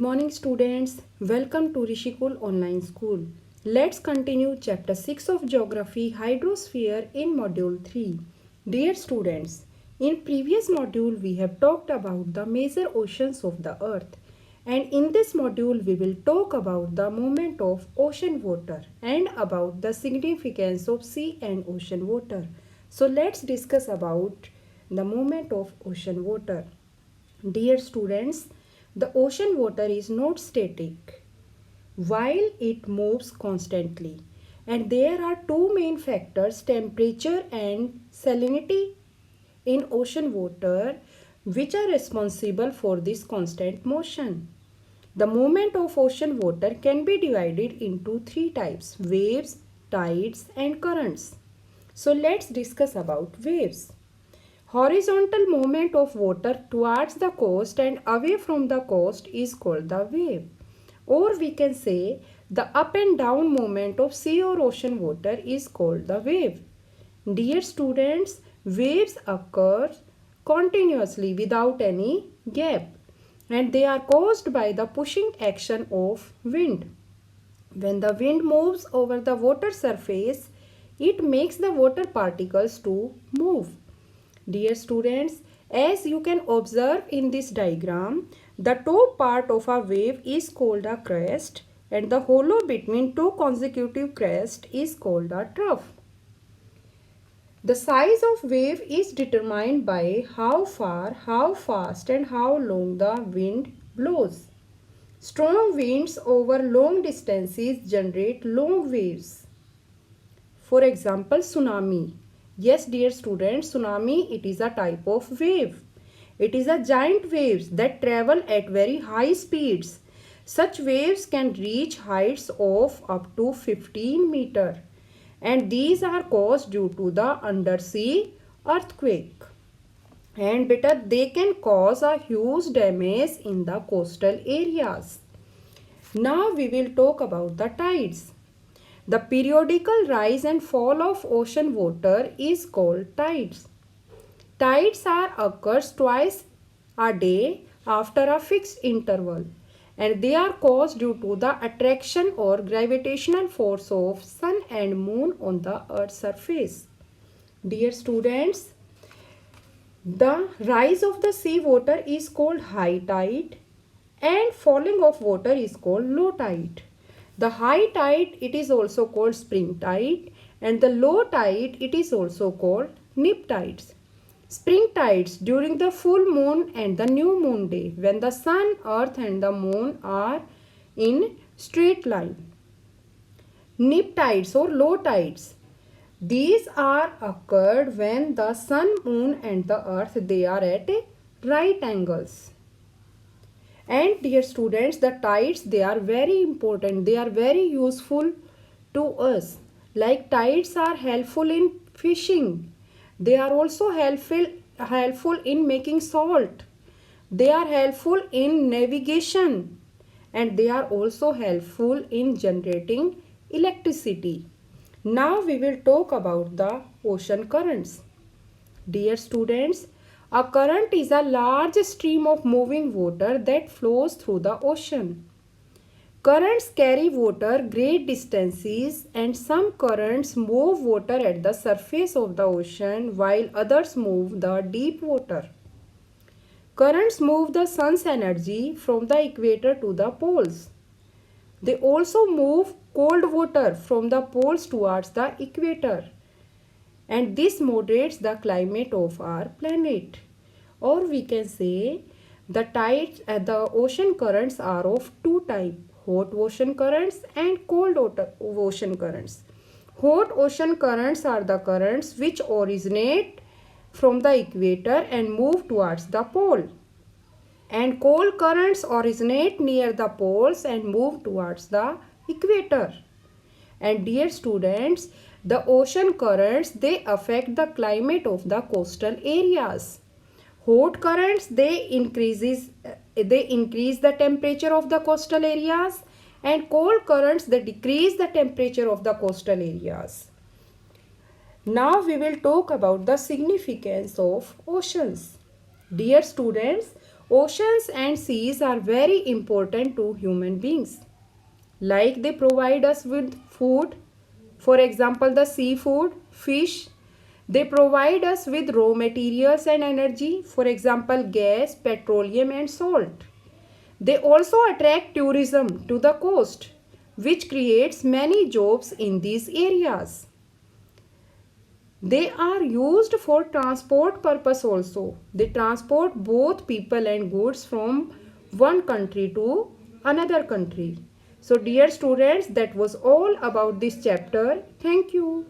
Good morning students, welcome to Rishikul Online School. Let's continue chapter 6 of Geography Hydrosphere in module 3. Dear students, in previous module we have talked about the major oceans of the earth, and in this module we will talk about the movement of ocean water and about the significance of sea and ocean water. So let's discuss about the movement of ocean water. Dear students, the ocean water is not static while it moves constantly. And there are two main factors, temperature and salinity in ocean water, which are responsible for this constant motion. The movement of ocean water can be divided into three types: waves, tides, and currents. So let's discuss about waves. Horizontal movement of water towards the coast and away from the coast is called the wave. Or we can say the up and down movement of sea or ocean water is called the wave. Dear students, waves occur continuously without any gap, and they are caused by the pushing action of wind. When the wind moves over the water surface, it makes the water particles to move. Dear students, as you can observe in this diagram, the top part of a wave is called a crest and the hollow between two consecutive crests is called a trough. The size of wave is determined by how far, how fast and how long the wind blows. Strong winds over long distances generate long waves. For example, tsunami. Yes, dear students, tsunami, it is a type of wave. It is a giant waves that travel at very high speeds. Such waves can reach heights of up to 15 meter, and these are caused due to the undersea earthquake. And better, they can cause a huge damage in the coastal areas. Now we will talk about the tides. The periodical rise and fall of ocean water is called tides. Tides are occurs twice a day after a fixed interval, and they are caused due to the attraction or gravitational force of sun and moon on the earth's surface. Dear students, the rise of the sea water is called high tide and falling of water is called low tide. The high tide, it is also called spring tide, and the low tide, it is also called nip tides. Spring tides during the full moon and the new moon day, when the sun, earth and the moon are in straight line. Nip tides or low tides, these are occurred when the sun, moon and the earth, they are at right angles. And dear students, the tides, they are very important. They are very useful to us. Like tides are helpful in fishing. They are also helpful in making salt. They are helpful in navigation. And they are also helpful in generating electricity. Now we will talk about the ocean currents. Dear students, a current is a large stream of moving water that flows through the ocean. Currents carry water great distances, and some currents move water at the surface of the ocean while others move the deep water. Currents move the sun's energy from the equator to the poles. They also move cold water from the poles towards the equator, and this moderates the climate of our planet. Or we can say the tides the ocean currents are of two types: hot ocean currents and cold ocean currents. Hot ocean currents are the currents which originate from the equator and move towards the pole, and cold currents originate near the poles and move towards the equator. And dear students, the ocean currents, they affect the climate of the coastal areas. Hot currents, they increase the temperature of the coastal areas, and cold currents, they decrease the temperature of the coastal areas. Now we will talk about the significance of oceans. Dear students, Oceans and seas are very important to human beings. Like they provide us with food, for example, the seafood, fish. They provide us with raw materials and energy, for example, gas, petroleum, and salt. They also attract tourism to the coast, which creates many jobs in these areas. They are used for transport purpose also. They transport both people and goods from one country to another country. So dear students, that was all about this chapter. Thank you.